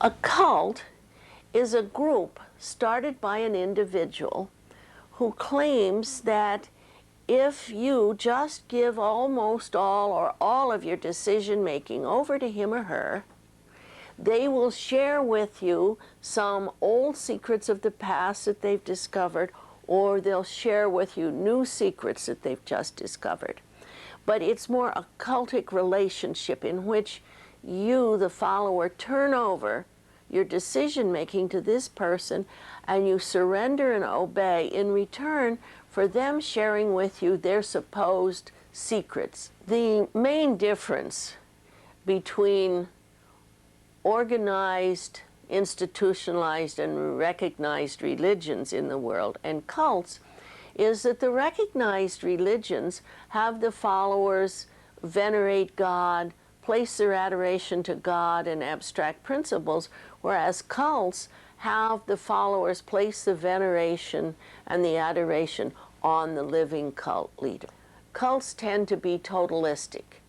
A cult is a group started by an individual who claims that if you just give almost all or all of your decision-making over to him or her, they will share with you some old secrets of the past that they've discovered, or they'll share with you new secrets that they've just discovered. But it's more a cultic relationship in which you, the follower, turn over your decision-making to this person, and you surrender and obey in return for them sharing with you their supposed secrets. The main difference between organized, institutionalized, and recognized religions in the world and cults is that the recognized religions have the followers venerate God, place their adoration to God and abstract principles, whereas cults have the followers place the veneration and the adoration on the living cult leader. Cults tend to be totalistic.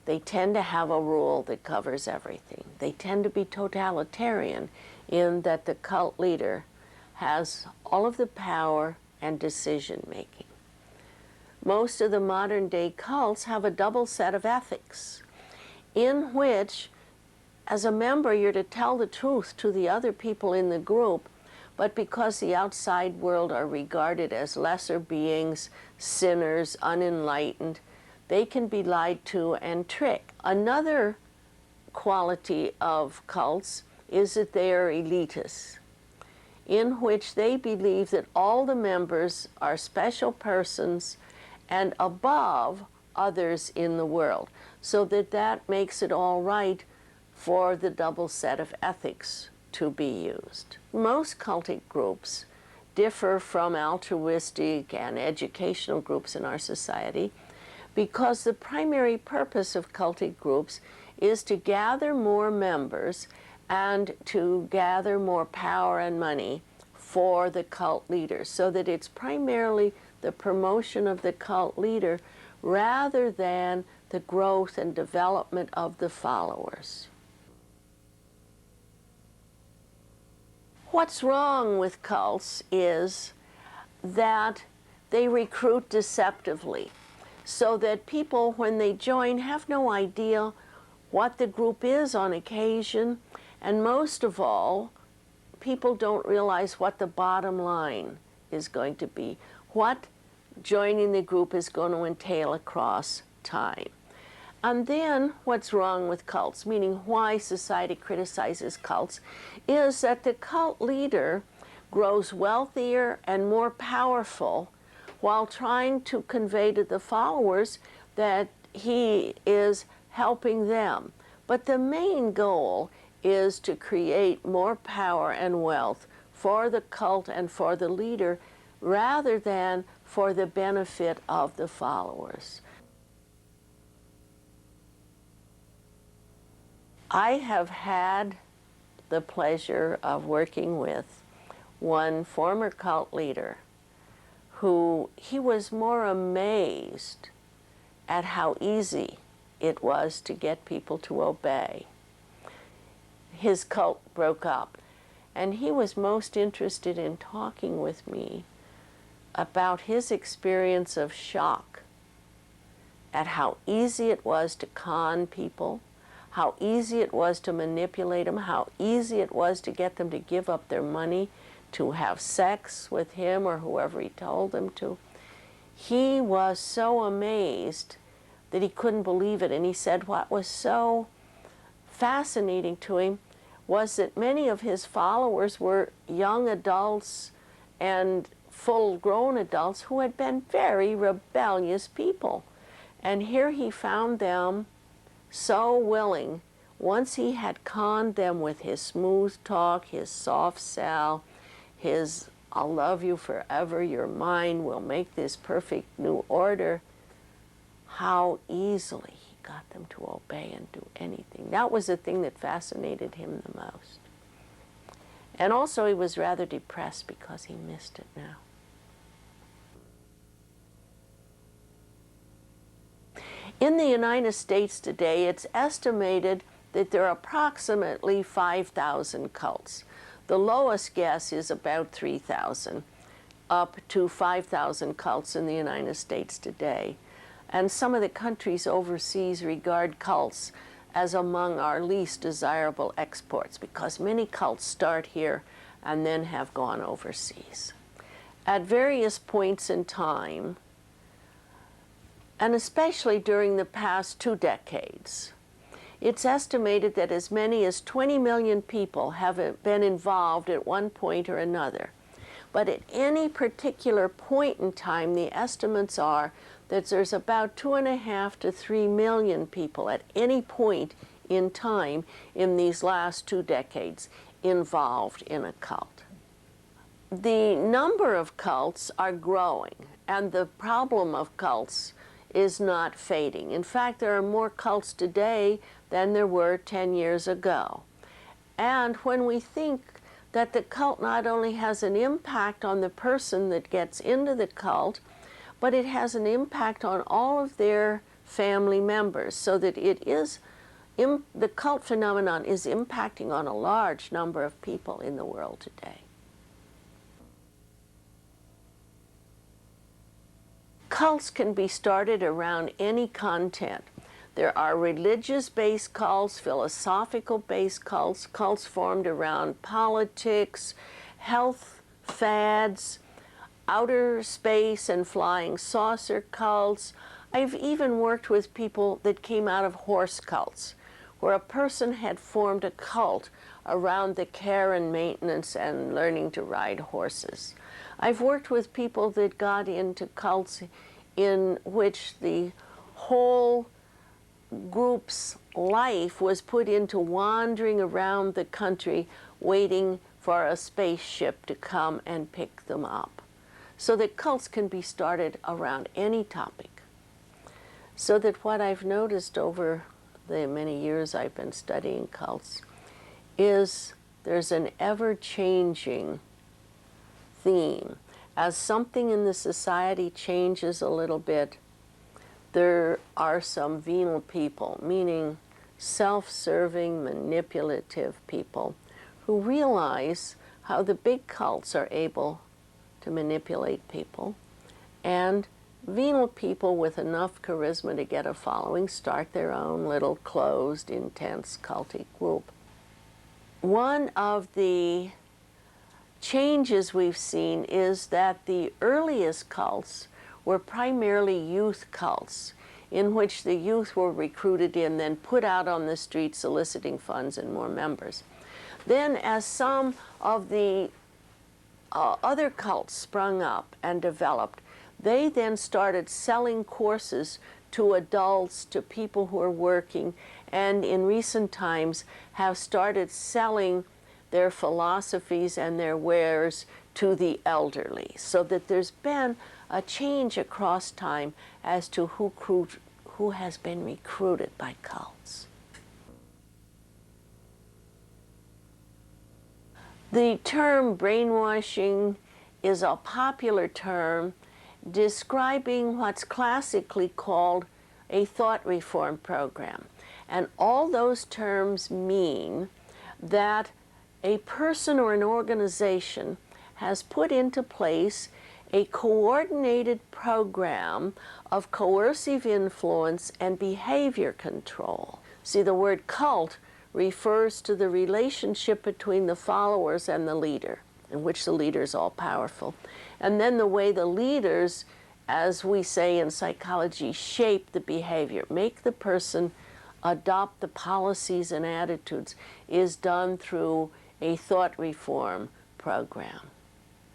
They tend to have a rule that covers everything. They tend to be totalitarian in that the cult leader has all of the power and decision-making. Most of the modern-day cults have a double set of ethics in which, as a member, you're to tell the truth to the other people in the group, but because the outside world are regarded as lesser beings, sinners, unenlightened, they can be lied to and tricked. Another quality of cults is that they are elitist, in which they believe that all the members are special persons and above others in the world, so that that makes it all right for the double set of ethics to be used. Most cultic groups differ from altruistic and educational groups in our society because the primary purpose of cultic groups is to gather more members and to gather more power and money for the cult leader, so that it's primarily the promotion of the cult leader rather than the growth and development of the followers. What's wrong with cults is that they recruit deceptively, so that people, when they join, have no idea what the group is on occasion, and most of all, people don't realize what the bottom line is going to be, what joining the group is going to entail across time. And then what's wrong with cults, meaning why society criticizes cults, is that the cult leader grows wealthier and more powerful while trying to convey to the followers that he is helping them. But the main goal is to create more power and wealth for the cult and for the leader rather than for the benefit of the followers. I have had the pleasure of working with one former cult leader who he was more amazed at how easy it was to get people to obey. His cult broke up, and he was most interested in talking with me about his experience of shock at how easy it was to con people, how easy it was to manipulate them, how easy it was to get them to give up their money to have sex with him or whoever he told them to. He was so amazed that he couldn't believe it, and he said what was so fascinating to him was that many of his followers were young adults and full-grown adults who had been very rebellious people. And here he found them so willing, once he had conned them with his smooth talk, his soft sell, his "I'll love you forever, you're mine, we'll make this perfect new order," how easily he got them to obey and do anything. That was the thing that fascinated him the most. And also he was rather depressed because he missed it now. In the United States today, it's estimated that there are approximately 5,000 cults. The lowest guess is about 3,000, up to 5,000 cults in the United States today. And some of the countries overseas regard cults as among our least desirable exports, because many cults start here and then have gone overseas. At various points in time, and especially during the past 2 decades, it's estimated that as many as 20 million people have been involved at one point or another. But at any particular point in time, the estimates are that there's about 2.5 to 3 million people at any point in time in these last 2 decades involved in a cult. The number of cults are growing, and the problem of cults is not fading. In fact, there are more cults today than there were 10 years ago. And when we think that the cult not only has an impact on the person that gets into the cult, but it has an impact on all of their family members, so that the cult phenomenon is impacting on a large number of people in the world today. Cults can be started around any content. There are religious-based cults, philosophical-based cults, cults formed around politics, health fads, outer space and flying saucer cults. I've even worked with people that came out of horse cults, where a person had formed a cult around the care and maintenance and learning to ride horses. I've worked with people that got into cults in which the whole group's life was put into wandering around the country waiting for a spaceship to come and pick them up. So that cults can be started around any topic. So that what I've noticed over the many years I've been studying cults is there's an ever-changing theme. As something in the society changes a little bit, there are some venal people, meaning self-serving, manipulative people, who realize how the big cults are able to manipulate people, and venal people with enough charisma to get a following start their own little closed, intense, cultic group. One of the changes we've seen is that the earliest cults were primarily youth cults, in which the youth were recruited in, then put out on the street soliciting funds and more members. Then as some of the other cults sprung up and developed, they then started selling courses to adults, to people who are working, and in recent times have started selling their philosophies and their wares to the elderly, so that there's been a change across time as to who has been recruited by cults. The term brainwashing is a popular term describing what's classically called a thought reform program. And all those terms mean that a person or an organization has put into place a coordinated program of coercive influence and behavior control. See, the word cult refers to the relationship between the followers and the leader, in which the leader is all-powerful. And then the way the leaders, as we say in psychology, shape the behavior, make the person adopt the policies and attitudes, is done through a thought reform program.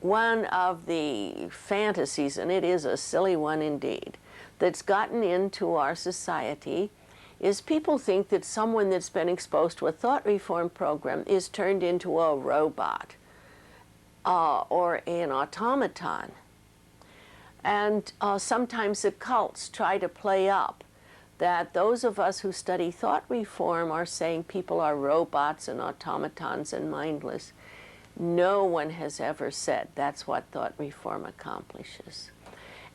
One of the fantasies, and it is a silly one indeed, that's gotten into our society is people think that someone that's been exposed to a thought reform program is turned into a robot or an automaton. And sometimes the cults try to play up that those of us who study thought reform are saying people are robots and automatons and mindless. No one has ever said that's what thought reform accomplishes.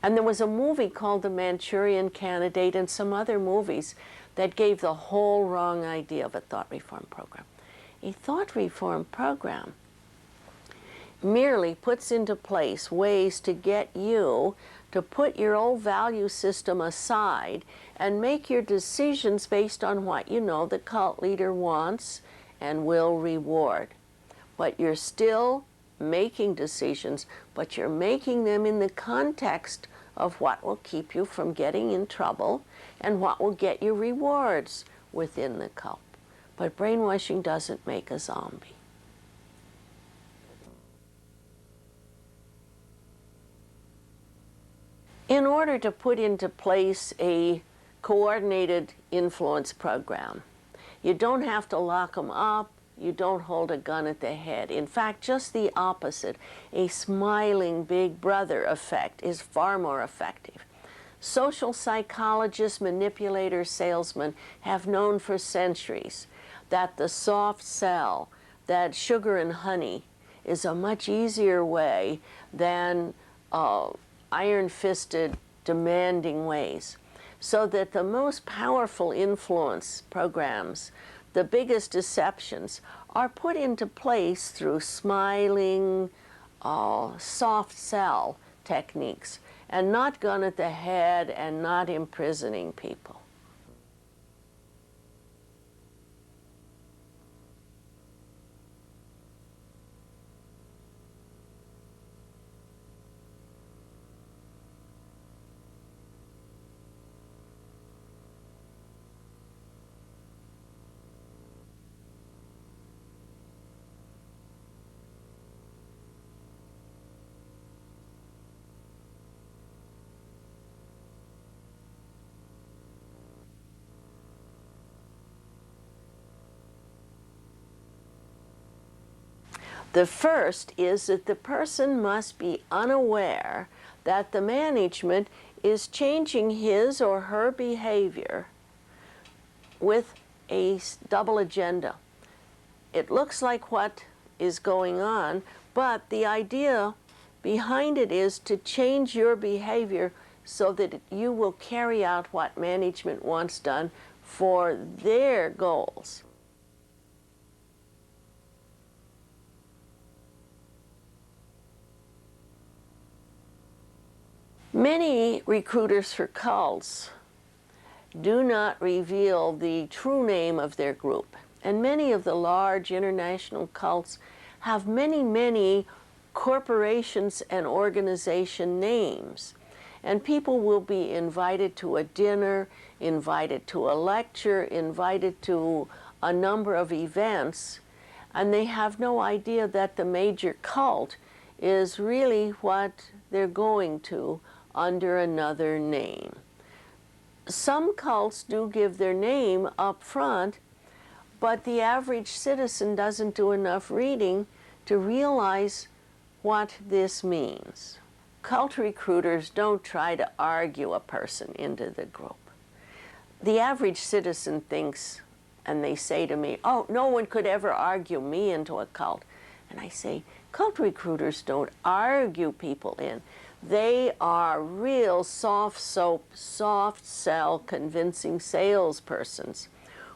And there was a movie called The Manchurian Candidate and some other movies that gave the whole wrong idea of a thought reform program. A thought reform program merely puts into place ways to get you to put your old value system aside and make your decisions based on what you know the cult leader wants and will reward. But you're still making decisions, but you're making them in the context of what will keep you from getting in trouble and what will get you rewards within the cult. But brainwashing doesn't make a zombie. In order to put into place a coordinated influence program, you don't have to lock them up, you don't hold a gun at the head. In fact, just the opposite. A smiling big brother effect is far more effective. Social psychologists, manipulators, salesmen have known for centuries that the soft sell, that sugar and honey, is a much easier way than iron-fisted, demanding ways. So that the most powerful influence programs, the biggest deceptions, are put into place through smiling, soft sell techniques, and not gun at the head and not imprisoning people. The first is that the person must be unaware that the management is changing his or her behavior with a double agenda. It looks like what is going on, but the idea behind it is to change your behavior so that you will carry out what management wants done for their goals. Many recruiters for cults do not reveal the true name of their group. And many of the large international cults have many corporations and organization names. And people will be invited to a dinner, invited to a lecture, invited to a number of events, and they have no idea that the major cult is really what they're going to under another name. Some cults do give their name up front, but the average citizen doesn't do enough reading to realize what this means. Cult recruiters don't try to argue a person into the group. The average citizen thinks, and they say to me, "Oh, no one could ever argue me into a cult." And I say, cult recruiters don't argue people in. They are real soft soap, soft sell, convincing salespersons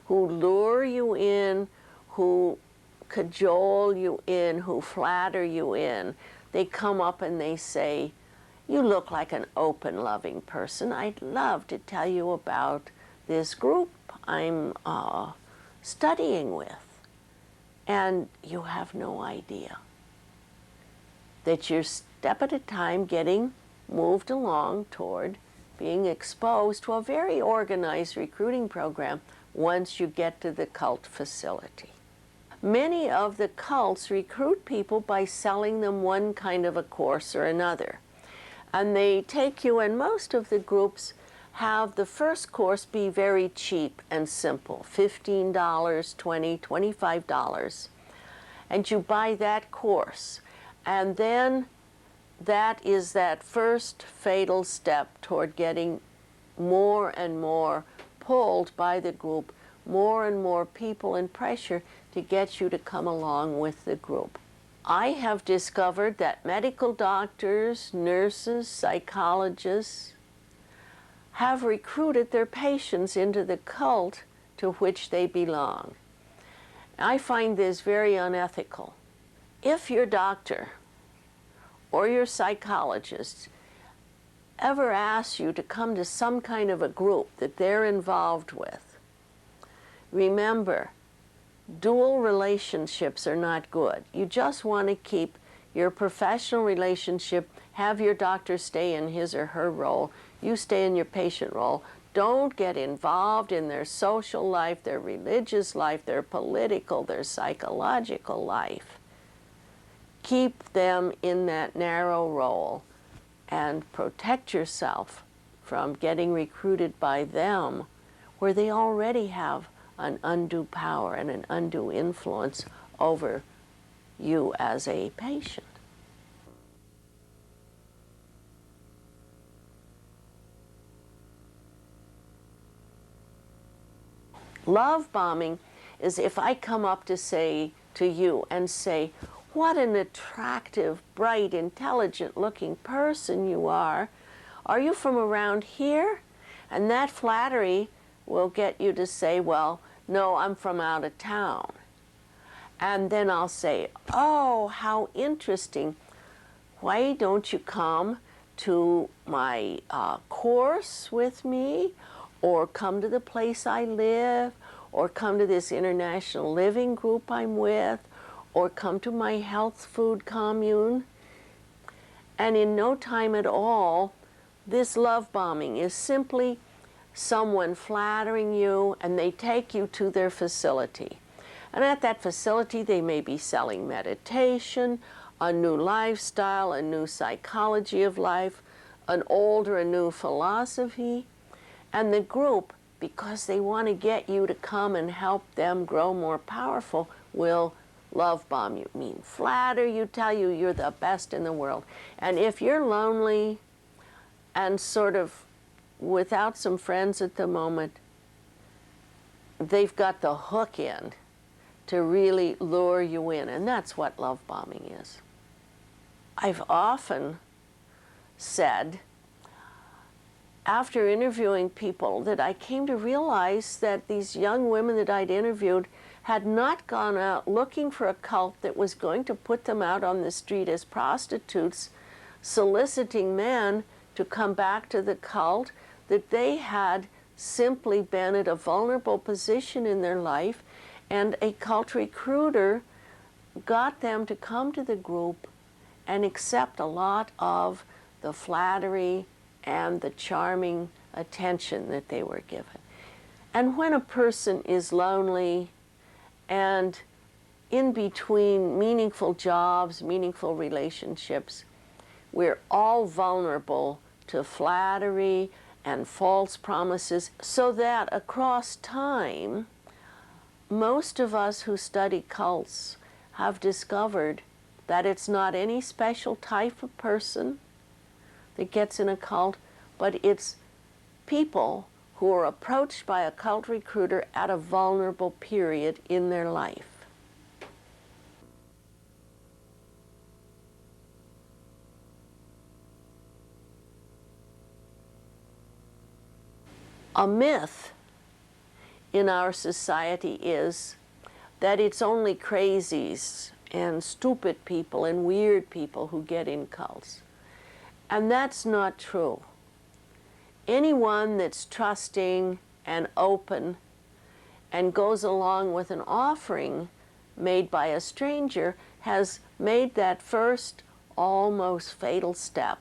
who lure you in, who cajole you in, who flatter you in. They come up and they say, "You look like an open, loving person. I'd love to tell you about this group I'm studying with." And you have no idea that you're step at a time getting moved along toward being exposed to a very organized recruiting program once you get to the cult facility. Many of the cults recruit people by selling them one kind of a course or another. And they take you, and most of the groups have the first course be very cheap and simple, $15, $20, $25. And you buy that course. And then that is that first fatal step toward getting more and more pulled by the group, more and more people and pressure to get you to come along with the group. I have discovered that medical doctors, nurses, psychologists have recruited their patients into the cult to which they belong. I find this very unethical. If your doctor or your psychologist ever asks you to come to some kind of a group that they're involved with, remember, dual relationships are not good. You just want to keep your professional relationship, have your doctor stay in his or her role, you stay in your patient role. Don't get involved in their social life, their religious life, their political, their psychological life. Keep them in that narrow role and protect yourself from getting recruited by them where they already have an undue power and an undue influence over you as a patient. Love bombing is if I come up to you and say, what an attractive, bright, intelligent-looking person you are. Are you from around here? And that flattery will get you to say, well, no, I'm from out of town. And then I'll say, oh, how interesting. Why don't you come to my course with me, or come to the place I live, or come to this international living group I'm with, or come to my health food commune. And in no time at all, this love bombing is simply someone flattering you, and they take you to their facility. And at that facility, they may be selling meditation, a new lifestyle, a new psychology of life, an old or a new philosophy. And the group, because they want to get you to come and help them grow more powerful, will love bomb you, mean flatter you, tell you you're the best in the world. And if you're lonely and sort of without some friends at the moment, they've got the hook in to really lure you in, and that's what love bombing is. I've often said, after interviewing people, that I came to realize that these young women that I'd interviewed had not gone out looking for a cult that was going to put them out on the street as prostitutes, soliciting men to come back to the cult, that they had simply been at a vulnerable position in their life, and a cult recruiter got them to come to the group and accept a lot of the flattery and the charming attention that they were given. And when a person is lonely and in between meaningful jobs, meaningful relationships, we're all vulnerable to flattery and false promises, so that across time, most of us who study cults have discovered that it's not any special type of person that gets in a cult, but it's people who are approached by a cult recruiter at a vulnerable period in their life. A myth in our society is that it's only crazies and stupid people and weird people who get in cults. And that's not true. Anyone that's trusting and open and goes along with an offering made by a stranger has made that first almost fatal step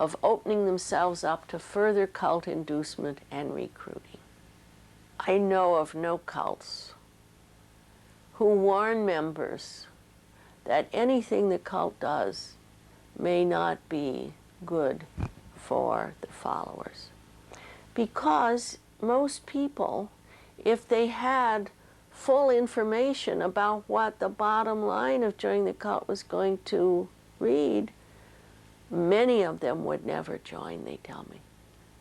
of opening themselves up to further cult inducement and recruiting. I know of no cults who warn members that anything the cult does may not be good for the followers. Because most people, if they had full information about what the bottom line of joining the cult was going to read, many of them would never join, they tell me.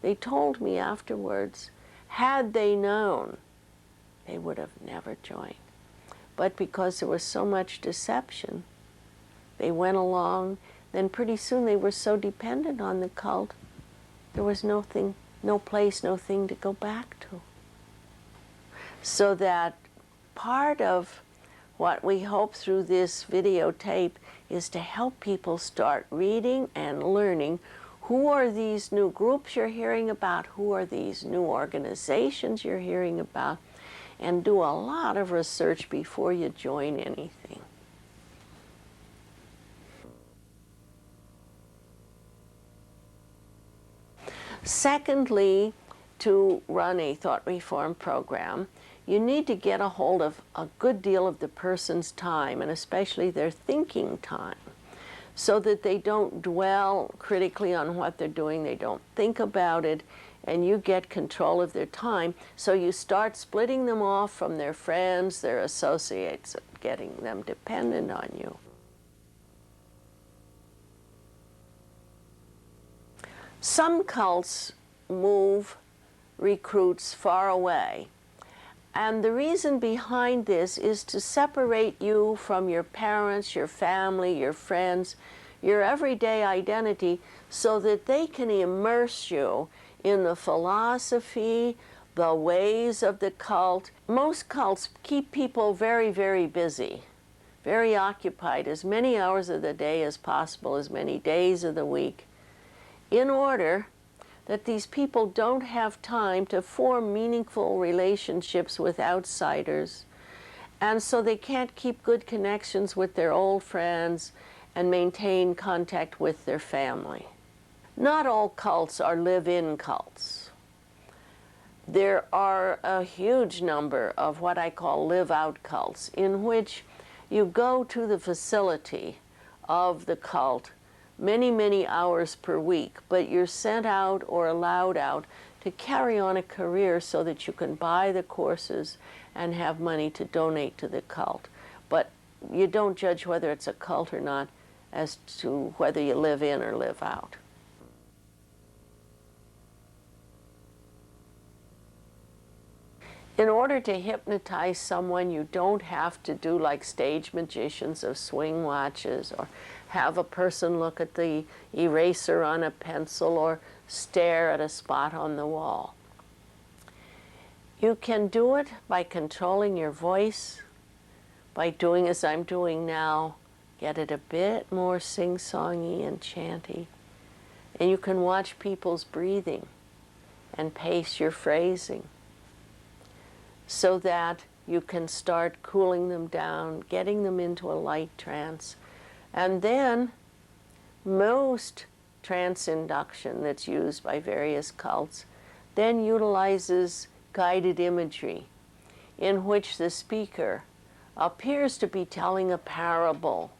They told me afterwards, had they known, they would have never joined. But because there was so much deception, they went along. Then pretty soon they were so dependent on the cult, there was nothing no place, no thing to go back to. So that part of what we hope through this videotape is to help people start reading and learning who are these new groups you're hearing about, who are these new organizations you're hearing about, and do a lot of research before you join anything. Secondly, to run a thought reform program, you need to get a hold of a good deal of the person's time, and especially their thinking time, so that they don't dwell critically on what they're doing, they don't think about it, and you get control of their time. So you start splitting them off from their friends, their associates, getting them dependent on you. Some cults move recruits far away. And the reason behind this is to separate you from your parents, your family, your friends, your everyday identity, so that they can immerse you in the philosophy, the ways of the cult. Most cults keep people very, very busy, very occupied, as many hours of the day as possible, as many days of the week, in order that these people don't have time to form meaningful relationships with outsiders, and so they can't keep good connections with their old friends and maintain contact with their family. Not all cults are live-in cults. There are a huge number of what I call live-out cults, in which you go to the facility of the cult many, many hours per week, but you're sent out or allowed out to carry on a career so that you can buy the courses and have money to donate to the cult. But you don't judge whether it's a cult or not as to whether you live in or live out. In order to hypnotize someone, you don't have to do like stage magicians of swing watches, or have a person look at the eraser on a pencil or stare at a spot on the wall. You can do it by controlling your voice, by doing as I'm doing now, get it a bit more sing-songy and chanty. And you can watch people's breathing and pace your phrasing, so that you can start cooling them down, getting them into a light trance. And then most trance induction that's used by various cults then utilizes guided imagery, in which the speaker appears to be telling a parable,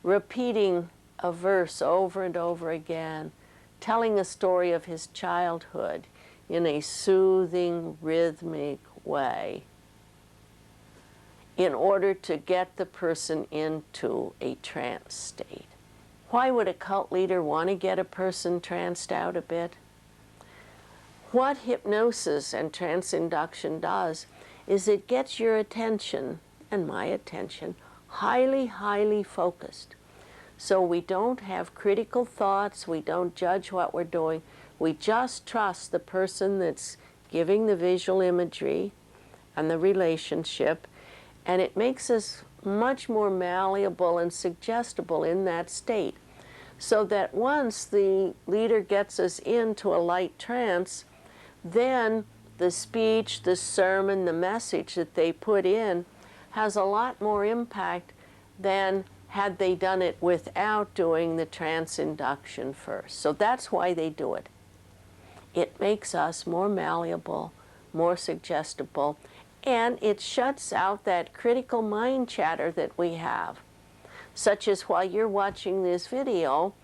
repeating a verse over and over again, telling a story of his childhood in a soothing, rhythmic way, in order to get the person into a trance state. Why would a cult leader want to get a person tranced out a bit? What hypnosis and trance induction does is it gets your attention, and my attention, highly, highly focused. So we don't have critical thoughts, we don't judge what we're doing, we just trust the person that's giving the visual imagery and the relationship, and it makes us much more malleable and suggestible in that state. So that once the leader gets us into a light trance, then the speech, the sermon, the message that they put in has a lot more impact than had they done it without doing the trance induction first. So that's why they do it. It makes us more malleable, more suggestible, and it shuts out that critical mind chatter that we have, such as while you're watching this video,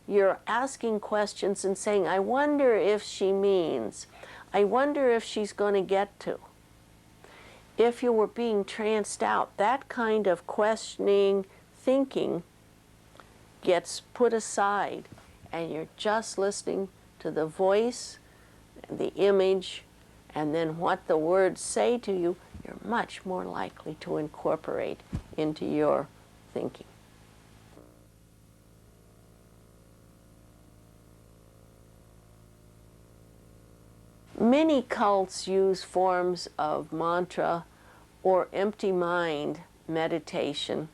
you're asking questions and saying, I wonder if she means, I wonder if she's going to get to. If you were being tranced out, that kind of questioning, thinking gets put aside, and you're just listening to the voice, the image, and then what the words say to you. You're much more likely to incorporate into your thinking. Many cults use forms of mantra or empty mind meditation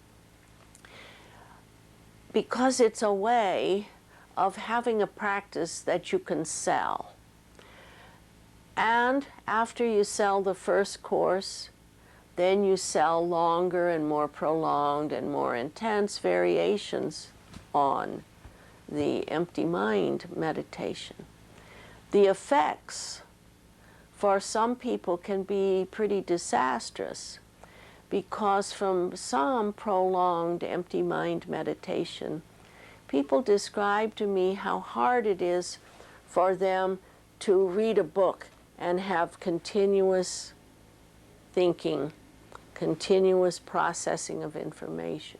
because it's a way of having a practice that you can sell. And after you sell the first course, then you sell longer and more prolonged and more intense variations on the empty mind meditation. The effects for some people can be pretty disastrous, because from some prolonged empty mind meditation, people describe to me how hard it is for them to read a book and have continuous thinking, continuous processing of information.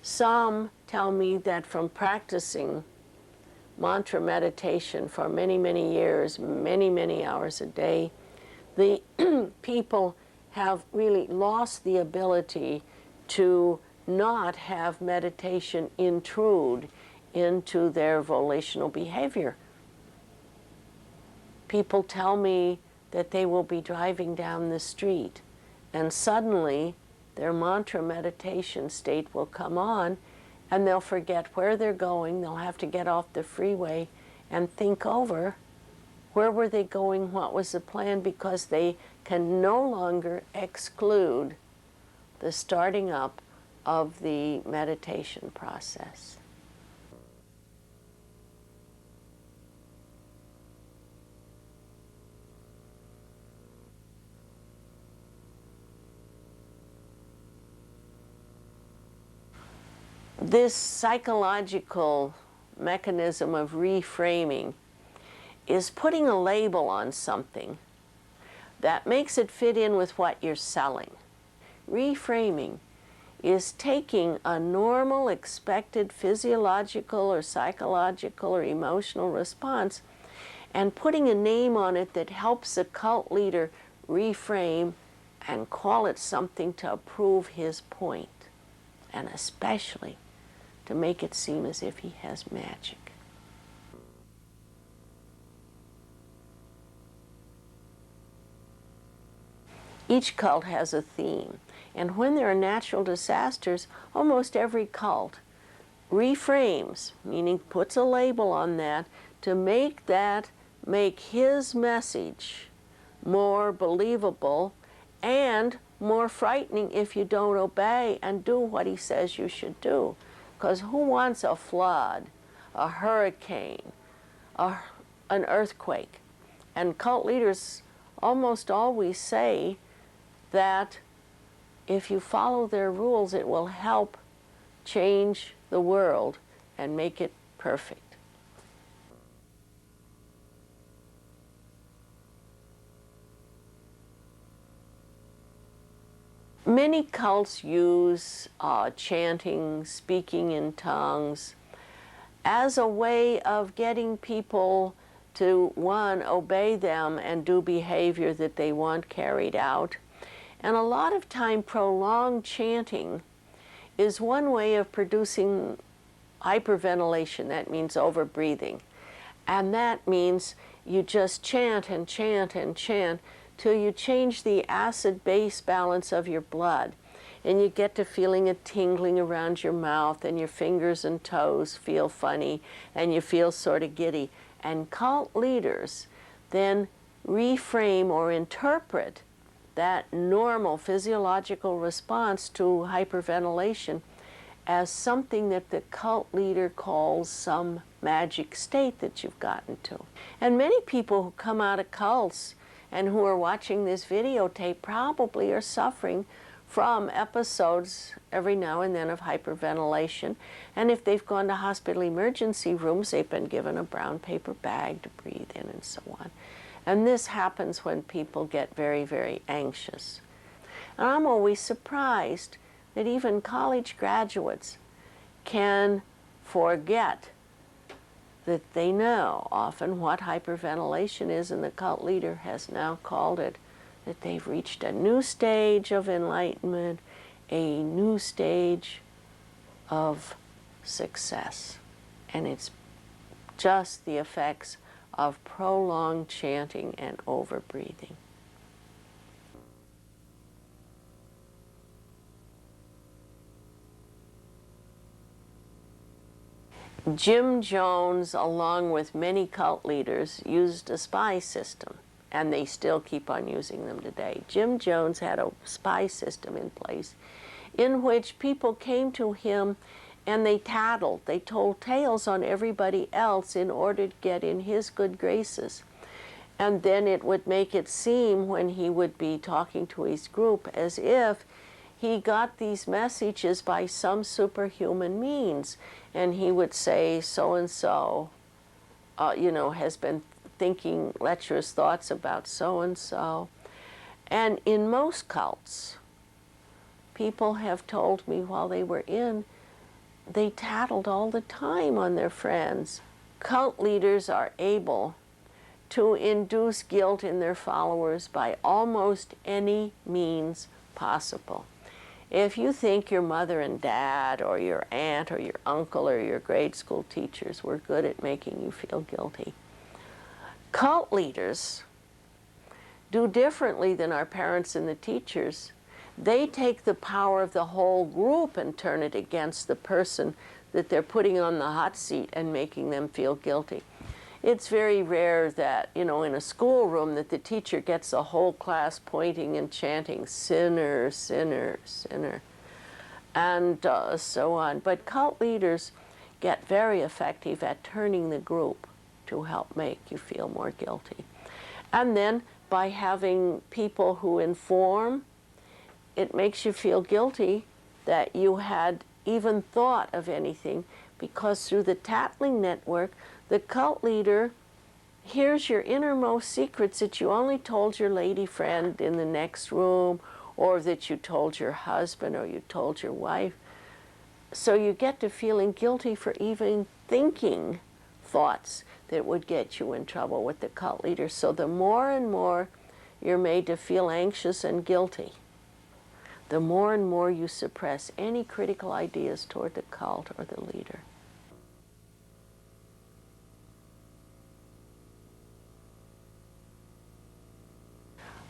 Some tell me that from practicing mantra meditation for many, many years, many, many hours a day, the people have really lost the ability to not have meditation intrude into their volitional behavior. People tell me that they will be driving down the street and suddenly their mantra meditation state will come on and they'll forget where they're going. They'll have to get off the freeway and think over where were they going, what was the plan, because they can no longer exclude the starting up of the meditation process. This psychological mechanism of reframing is putting a label on something that makes it fit in with what you're selling. Reframing is taking a normal, expected physiological or psychological or emotional response and putting a name on it that helps the cult leader reframe and call it something to prove his point, and especially to make it seem as if he has magic. Each cult has a theme, and when there are natural disasters, almost every cult reframes, meaning puts a label on that to make his message more believable and more frightening if you don't obey and do what he says you should do. Because who wants a flood, a hurricane, an earthquake? And cult leaders almost always say that if you follow their rules, it will help change the world and make it perfect. Many cults use chanting, speaking in tongues, as a way of getting people to, one, obey them and do behavior that they want carried out. And a lot of time, prolonged chanting is one way of producing hyperventilation. That means over-breathing. And that means you just chant and chant and chant till you change the acid-base balance of your blood. And you get to feeling a tingling around your mouth, and your fingers and toes feel funny, and you feel sort of giddy. And cult leaders then reframe or interpret that normal physiological response to hyperventilation as something that the cult leader calls some magic state that you've gotten to. And many people who come out of cults and who are watching this videotape probably are suffering from episodes every now and then of hyperventilation. And if they've gone to hospital emergency rooms, they've been given a brown paper bag to breathe in and so on. And this happens when people get very, very anxious. And I'm always surprised that even college graduates can forget that they know often what hyperventilation is, and the cult leader has now called it that they've reached a new stage of enlightenment, a new stage of success. And it's just the effects of prolonged chanting and over-breathing. Jim Jones, along with many cult leaders, used a spy system, and they still keep on using them today. Jim Jones had a spy system in place in which people came to him and they tattled. They told tales on everybody else in order to get in his good graces. And then it would make it seem, when he would be talking to his group, as if he got these messages by some superhuman means. And he would say, so-and-so, you know, has been thinking lecherous thoughts about so-and-so. And in most cults, people have told me while they were in, they tattled all the time on their friends. Cult leaders are able to induce guilt in their followers by almost any means possible. If you think your mother and dad or your aunt or your uncle or your grade school teachers were good at making you feel guilty, cult leaders do differently than our parents and the teachers. They take the power of the whole group and turn it against the person that they're putting on the hot seat and making them feel guilty. It's very rare that, you know, in a schoolroom that the teacher gets the whole class pointing and chanting, sinner, sinner, sinner, and so on. But cult leaders get very effective at turning the group to help make you feel more guilty. And then by having people who inform, it makes you feel guilty that you had even thought of anything, because through the tattling network, the cult leader hears your innermost secrets that you only told your lady friend in the next room, or that you told your husband or you told your wife. So you get to feeling guilty for even thinking thoughts that would get you in trouble with the cult leader. So the more and more you're made to feel anxious and guilty, the more and more you suppress any critical ideas toward the cult or the leader.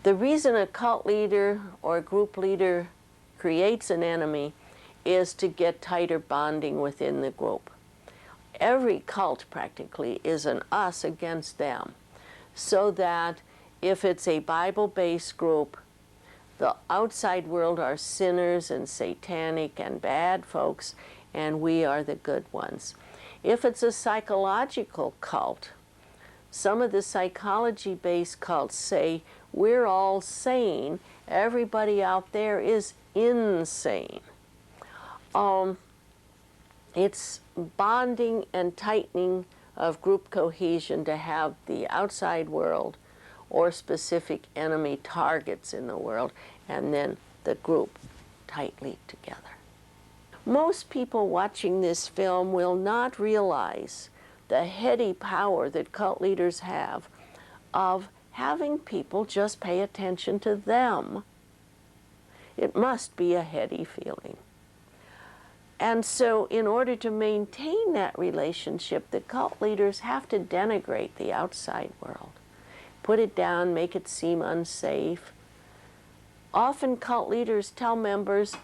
The reason a cult leader or a group leader creates an enemy is to get tighter bonding within the group. Every cult practically is an us against them, so that if it's a Bible-based group, the outside world are sinners and satanic and bad folks, and we are the good ones. If it's a psychological cult, some of the psychology-based cults say we're all sane, everybody out there is insane. It's bonding and tightening of group cohesion to have the outside world or specific enemy targets in the world, and then the group tightly together. Most people watching this film will not realize the heady power that cult leaders have of having people just pay attention to them. It must be a heady feeling. And so in order to maintain that relationship, the cult leaders have to denigrate the outside world. Put it down, make it seem unsafe. Often cult leaders tell members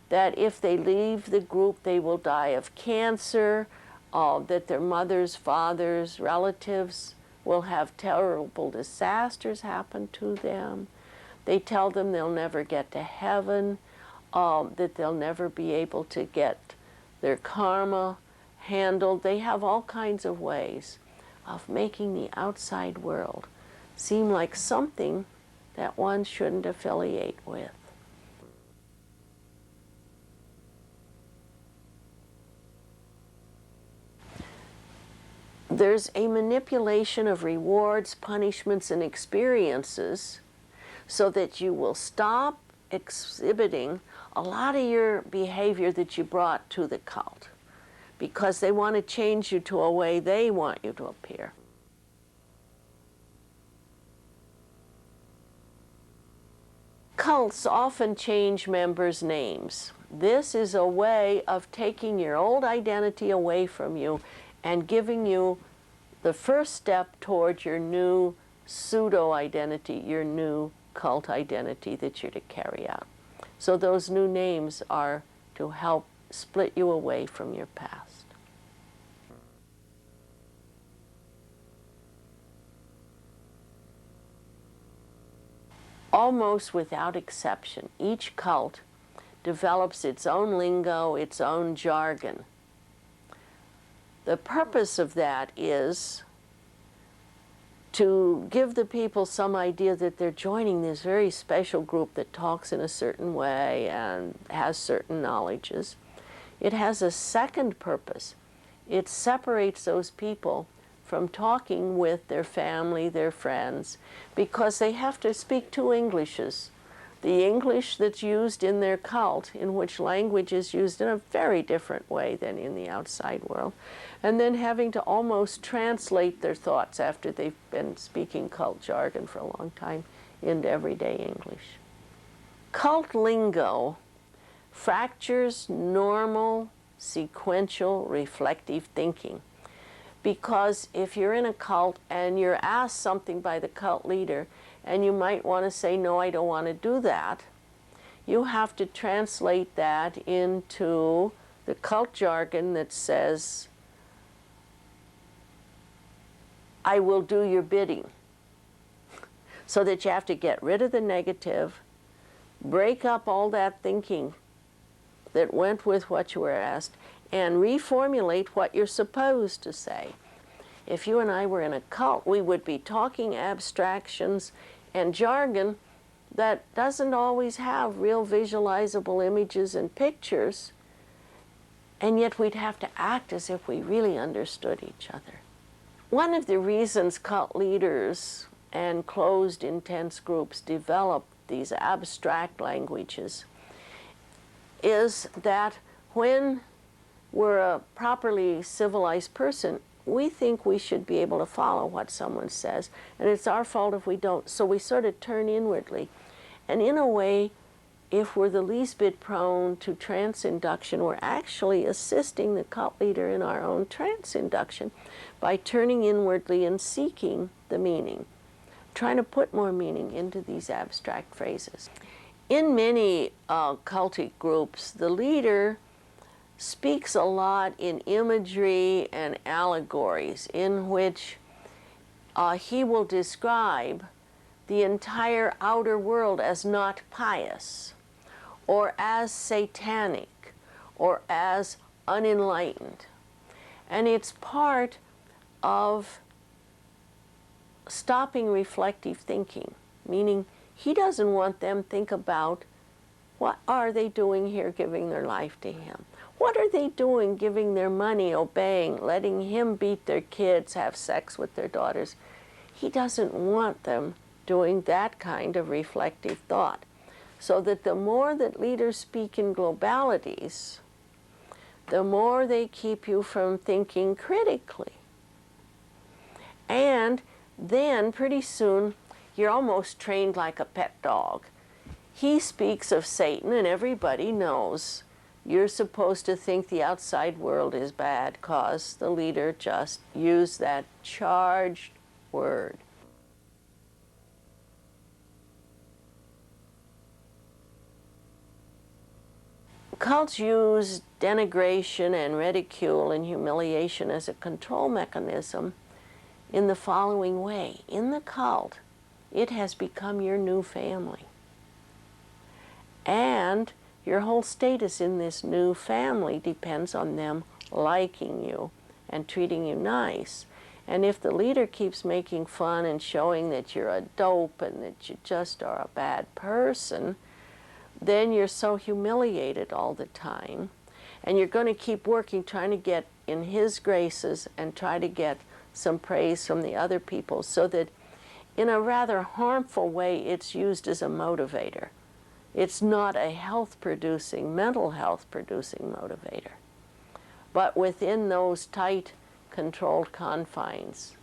that if they leave the group, they will die of cancer, that their mothers, fathers, relatives will have terrible disasters happen to them. They tell them they'll never get to heaven, that they'll never be able to get their karma handled. They have all kinds of ways of making the outside world seem like something that one shouldn't affiliate with. There's a manipulation of rewards, punishments, and experiences so that you will stop exhibiting a lot of your behavior that you brought to the cult, because they want to change you to a way they want you to appear. Cults often change members' names. This is a way of taking your old identity away from you and giving you the first step towards your new pseudo-identity, your new cult identity that you're to carry out. So those new names are to help split you away from your past. Almost without exception, each cult develops its own lingo, its own jargon. The purpose of that is to give the people some idea that they're joining this very special group that talks in a certain way and has certain knowledges. It has a second purpose. It separates those people from talking with their family, their friends, because they have to speak two Englishes. The English that's used in their cult, in which language is used in a very different way than in the outside world, and then having to almost translate their thoughts after they've been speaking cult jargon for a long time into everyday English. Cult lingo fractures normal, sequential, reflective thinking. Because if you're in a cult and you're asked something by the cult leader, and you might want to say, no, I don't want to do that, you have to translate that into the cult jargon that says, I will do your bidding. So that you have to get rid of the negative, break up all that thinking that went with what you were asked, and reformulate what you're supposed to say. If you and I were in a cult, we would be talking abstractions and jargon that doesn't always have real visualizable images and pictures, and yet we'd have to act as if we really understood each other. One of the reasons cult leaders and closed, intense groups develop these abstract languages is that when we're a properly civilized person, we think we should be able to follow what someone says, and it's our fault if we don't. So we sort of turn inwardly. And in a way, if we're the least bit prone to trance induction, we're actually assisting the cult leader in our own trance induction by turning inwardly and seeking the meaning, trying to put more meaning into these abstract phrases. In many cultic groups, the leader speaks a lot in imagery and allegories in which he will describe the entire outer world as not pious, or as satanic, or as unenlightened. And it's part of stopping reflective thinking, meaning he doesn't want them to think about what are they doing here giving their life to him. What are they doing giving their money, obeying, letting him beat their kids, have sex with their daughters? He doesn't want them doing that kind of reflective thought. So that the more that leaders speak in globalities, the more they keep you from thinking critically. And then pretty soon you're almost trained like a pet dog. He speaks of Satan and everybody knows you're supposed to think the outside world is bad because the leader just used that charged word. Cults use denigration and ridicule and humiliation as a control mechanism in the following way. In the cult, it has become your new family. And your whole status in this new family depends on them liking you and treating you nice. And if the leader keeps making fun and showing that you're a dope and that you just are a bad person, then you're so humiliated all the time. And you're going to keep working, trying to get in his graces and try to get some praise from the other people, so that in a rather harmful way it's used as a motivator. It's not a health-producing, mental health-producing motivator. But within those tight, controlled confines,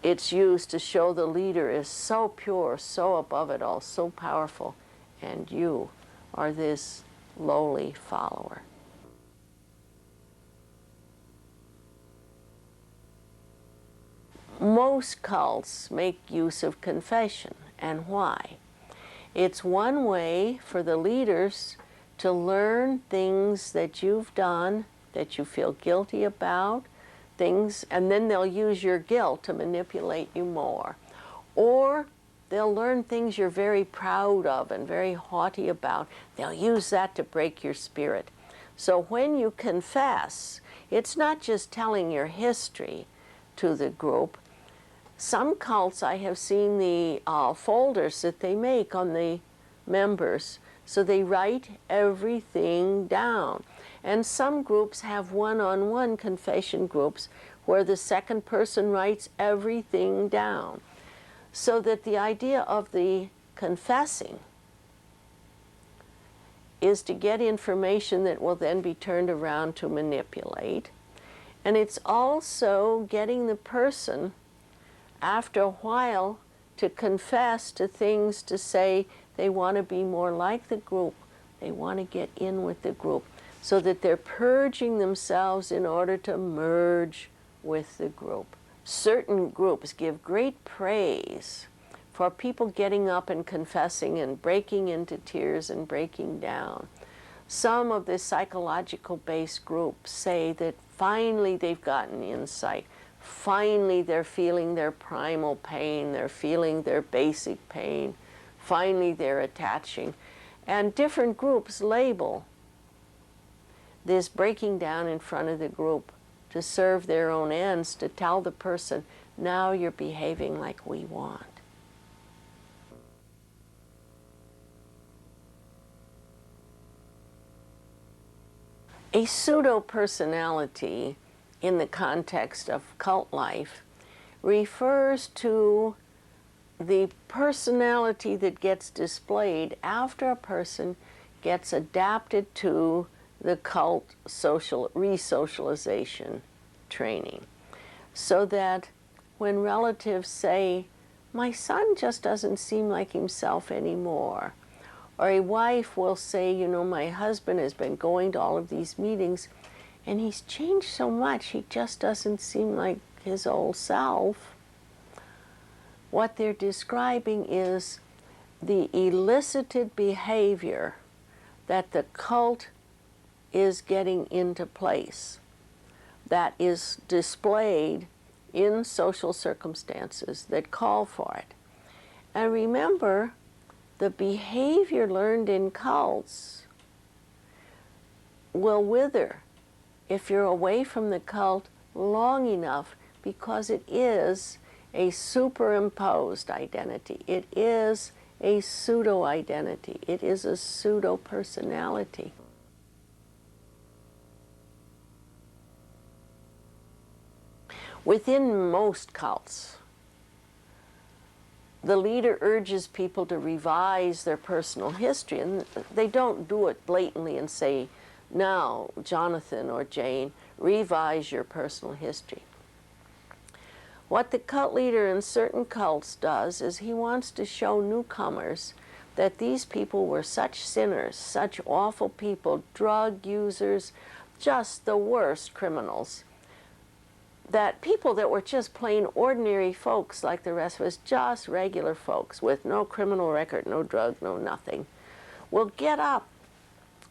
it's used to show the leader is so pure, so above it all, so powerful, and you are this lowly follower. Most cults make use of confession. And why? It's one way for the leaders to learn things that you've done that you feel guilty about, things, and then they'll use your guilt to manipulate you more. Or they'll learn things you're very proud of and very haughty about. They'll use that to break your spirit. So when you confess, it's not just telling your history to the group. Some cults, I have seen the folders that they make on the members, so they write everything down. And some groups have one-on-one confession groups where the second person writes everything down. So that the idea of the confessing is to get information that will then be turned around to manipulate. And it's also getting the person, after a while, to confess to things, to say they want to be more like the group. They want to get in with the group, so that they're purging themselves in order to merge with the group. Certain groups give great praise for people getting up and confessing and breaking into tears and breaking down. Some of the psychological-based groups say that finally they've gotten insight. Finally they're feeling their primal pain, they're feeling their basic pain. Finally they're attaching. And different groups label this breaking down in front of the group to serve their own ends, to tell the person, now you're behaving like we want. A pseudo-personality in the context of cult life refers to the personality that gets displayed after a person gets adapted to the cult social re-socialization training. So that when relatives say, my son just doesn't seem like himself anymore, or a wife will say, you know, my husband has been going to all of these meetings and he's changed so much, he just doesn't seem like his old self. What they're describing is the elicited behavior that the cult is getting into place, that is displayed in social circumstances that call for it. And remember, the behavior learned in cults will wither if you're away from the cult long enough, because it is a superimposed identity. It is a pseudo-identity. It is a pseudo-personality. Within most cults, the leader urges people to revise their personal history, and they don't do it blatantly and say, now, Jonathan or Jane, revise your personal history. What the cult leader in certain cults does is he wants to show newcomers that these people were such sinners, such awful people, drug users, just the worst criminals, that people that were just plain ordinary folks like the rest of us, just regular folks with no criminal record, no drug, no nothing, will get up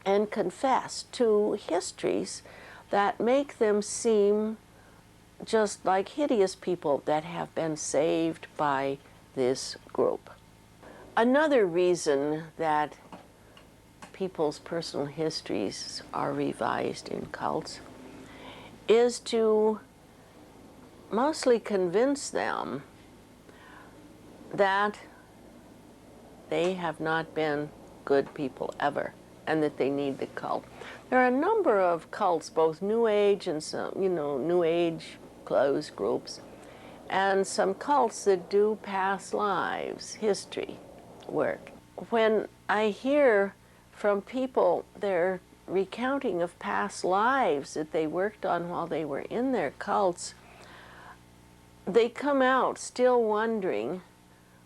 and confess to histories that make them seem just like hideous people that have been saved by this group. Another reason that people's personal histories are revised in cults is to mostly convince them that they have not been good people ever, and that they need the cult. There are a number of cults, both New Age and some, New Age closed groups, and some cults that do past lives, history work. When I hear from people their recounting of past lives that they worked on while they were in their cults, they come out still wondering,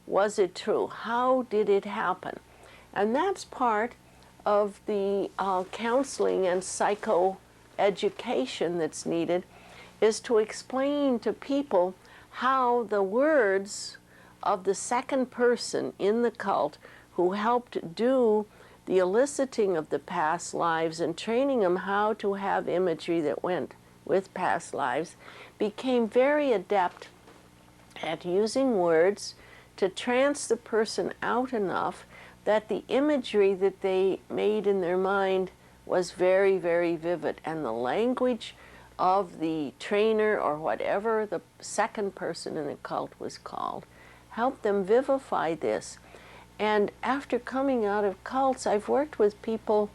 was it true? How did it happen? And that's part of the counseling and psychoeducation that's needed, is to explain to people how the words of the second person in the cult who helped do the eliciting of the past lives and training them how to have imagery that went with past lives became very adept at using words to trance the person out enough that the imagery that they made in their mind was very, very vivid, and the language of the trainer or whatever the second person in the cult was called helped them vivify this. And after coming out of cults, I've worked with people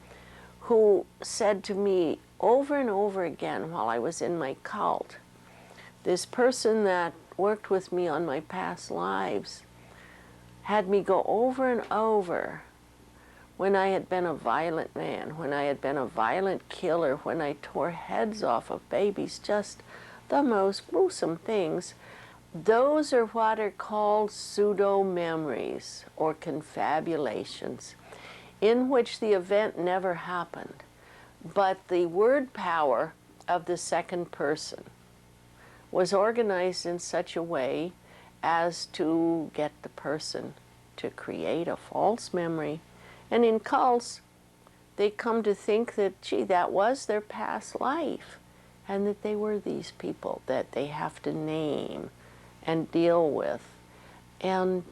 who said to me over and over again while I was in my cult, this person that worked with me on my past lives had me go over and over when I had been a violent man, when I had been a violent killer, when I tore heads off of babies, just the most gruesome things. Those are what are called pseudo-memories or confabulations, in which the event never happened, but the word power of the second person was organized in such a way as to get the person to create a false memory. And in cults, they come to think that, gee, that was their past life, and that they were these people that they have to name and deal with. And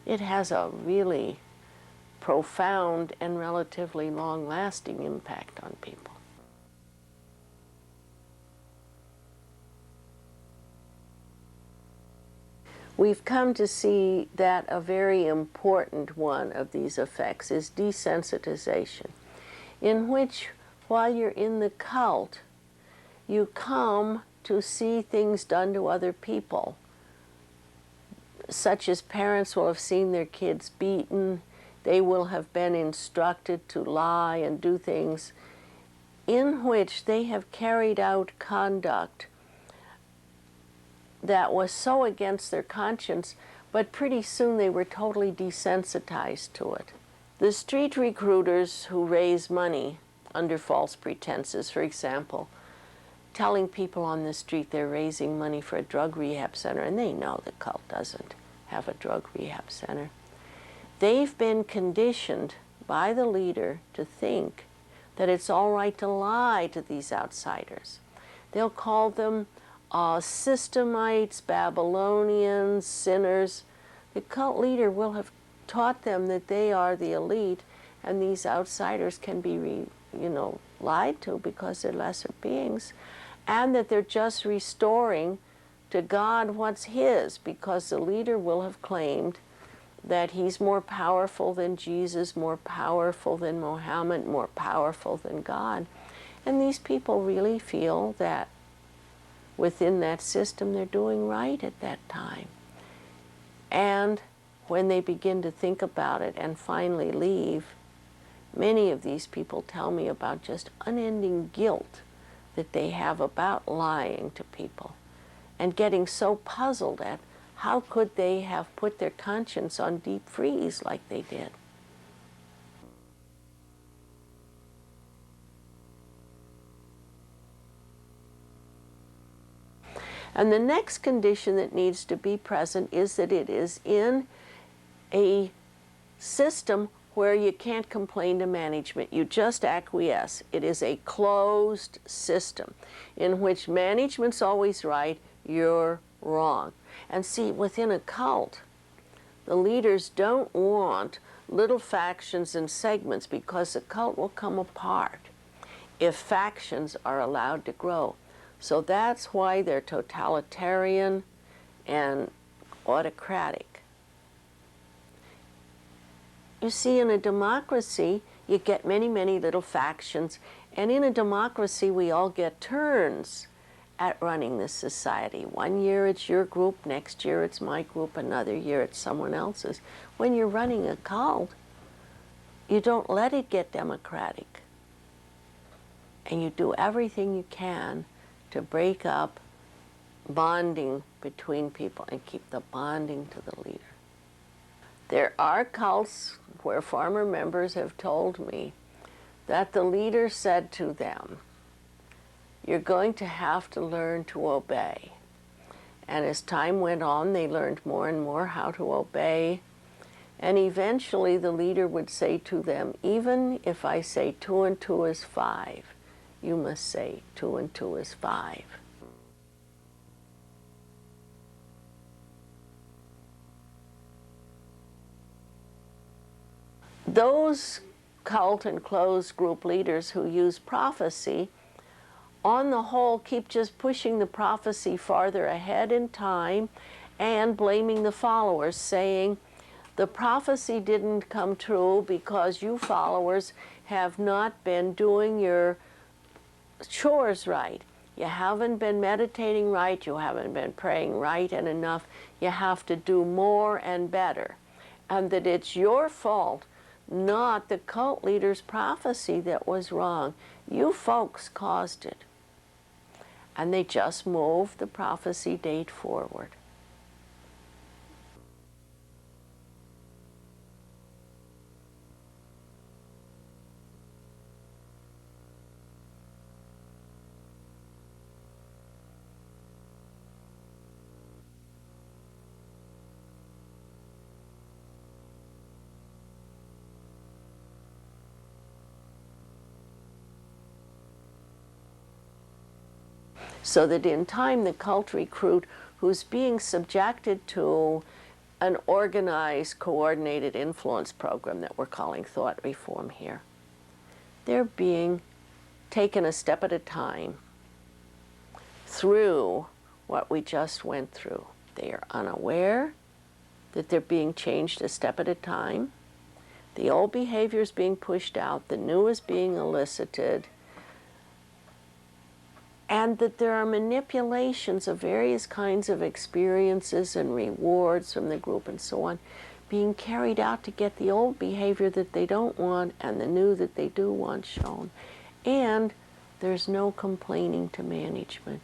it has a really profound and relatively long-lasting impact on people. We've come to see that a very important one of these effects is desensitization, in which, while you're in the cult, you come to see things done to other people, such as parents will have seen their kids beaten, they will have been instructed to lie and do things in which they have carried out conduct that was so against their conscience, but pretty soon they were totally desensitized to it. The street recruiters who raise money under false pretenses, for example, telling people on the street they're raising money for a drug rehab center, and they know the cult doesn't have a drug rehab center. They've been conditioned by the leader to think that it's all right to lie to these outsiders. They'll call them systemites, Babylonians, sinners. The cult leader will have taught them that they are the elite, and these outsiders can be, lied to because they're lesser beings, and that they're just restoring to God what's his, because the leader will have claimed that he's more powerful than Jesus, more powerful than Mohammed, more powerful than God. And these people really feel that within that system they're doing right at that time. And when they begin to think about it and finally leave, many of these people tell me about just unending guilt that they have about lying to people, and getting so puzzled at how could they have put their conscience on deep freeze like they did. And the next condition that needs to be present is that it is in a system where you can't complain to management. You just acquiesce. It is a closed system in which management's always right, you're wrong. And see, within a cult, the leaders don't want little factions and segments, because the cult will come apart if factions are allowed to grow. So that's why they're totalitarian and autocratic. You see, in a democracy, you get many, many little factions, and in a democracy, we all get turns at running this society. One year it's your group, next year it's my group, another year it's someone else's. When you're running a cult, you don't let it get democratic, and you do everything you can to break up bonding between people and keep the bonding to the leader. There are cults where former members have told me that the leader said to them, you're going to have to learn to obey. And as time went on, they learned more and more how to obey. And eventually the leader would say to them, even if I say 2 and 2 is 5, you must say 2 and 2 is 5. Those cult and closed group leaders who use prophecy, on the whole, keep just pushing the prophecy farther ahead in time and blaming the followers, saying, the prophecy didn't come true because you followers have not been doing your chores right. You haven't been meditating right, you haven't been praying right and enough. You have to do more and better. And that it's your fault, not the cult leader's prophecy that was wrong. You folks caused it. And they just moved the prophecy date forward. So that in time the cult recruit who's being subjected to an organized, coordinated influence program that we're calling thought reform here, they're being taken a step at a time through what we just went through. They are unaware that they're being changed a step at a time. The old behavior is being pushed out, the new is being elicited, and that there are manipulations of various kinds of experiences and rewards from the group and so on being carried out to get the old behavior that they don't want and the new that they do want shown. And there's no complaining to management.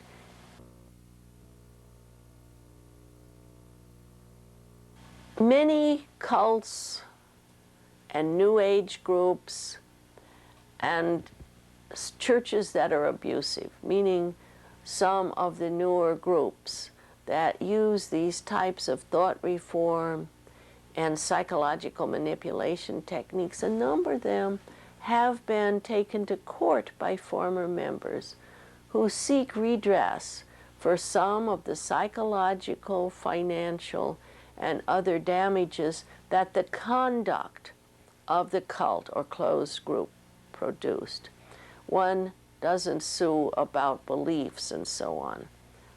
Many cults and New Age groups and churches that are abusive, meaning some of the newer groups that use these types of thought reform and psychological manipulation techniques, a number of them have been taken to court by former members who seek redress for some of the psychological, financial, and other damages that the conduct of the cult or closed group produced. One doesn't sue about beliefs and so on.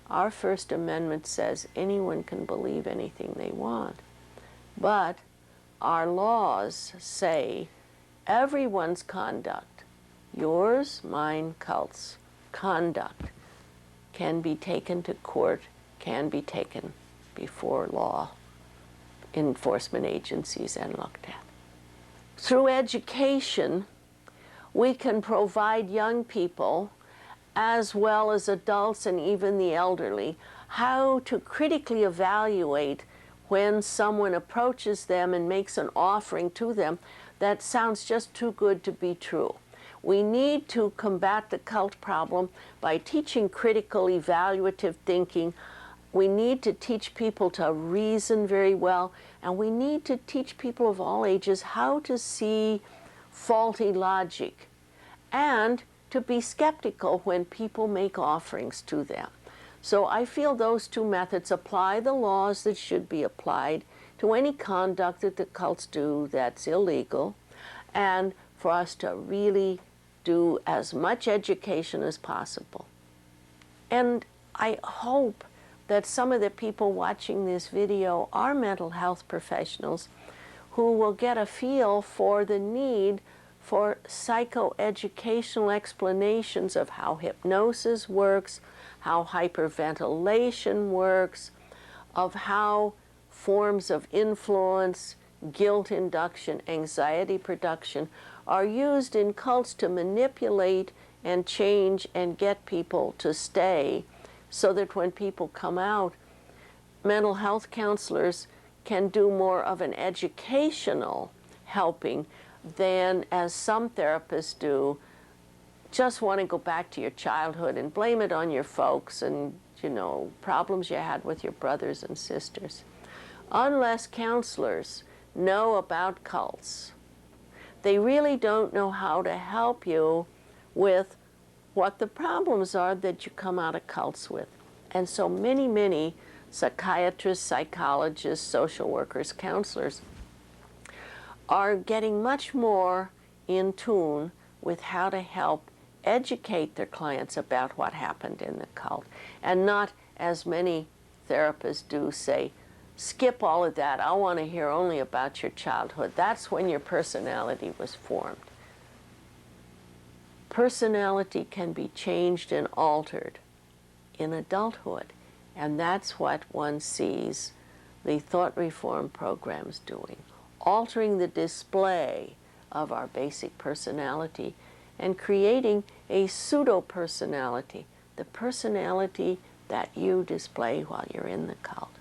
Our First Amendment says anyone can believe anything they want. But our laws say everyone's conduct, yours, mine, cults, conduct, can be taken to court, can be taken before law enforcement agencies and looked at. Through education, we can provide young people, as well as adults and even the elderly, how to critically evaluate when someone approaches them and makes an offering to them that sounds just too good to be true. We need to combat the cult problem by teaching critical evaluative thinking. We need to teach people to reason very well, and we need to teach people of all ages how to see faulty logic and to be skeptical when people make offerings to them. So I feel those two methods apply the laws that should be applied to any conduct that the cults do that's illegal, and for us to really do as much education as possible. And I hope that some of the people watching this video are mental health professionals who will get a feel for the need for psychoeducational explanations of how hypnosis works, how hyperventilation works, of how forms of influence, guilt induction, anxiety production are used in cults to manipulate and change and get people to stay, so that when people come out, mental health counselors can do more of an educational helping than, as some therapists do, just want to go back to your childhood and blame it on your folks and, you know, problems you had with your brothers and sisters. Unless counselors know about cults, they really don't know how to help you with what the problems are that you come out of cults with. And so many psychiatrists, psychologists, social workers, counselors are getting much more in tune with how to help educate their clients about what happened in the cult, and not, as many therapists do, say, skip all of that. I want to hear only about your childhood. That's when your personality was formed. Personality can be changed and altered in adulthood, and that's what one sees the thought reform programs doing, altering the display of our basic personality and creating a pseudo-personality, the personality that you display while you're in the cult.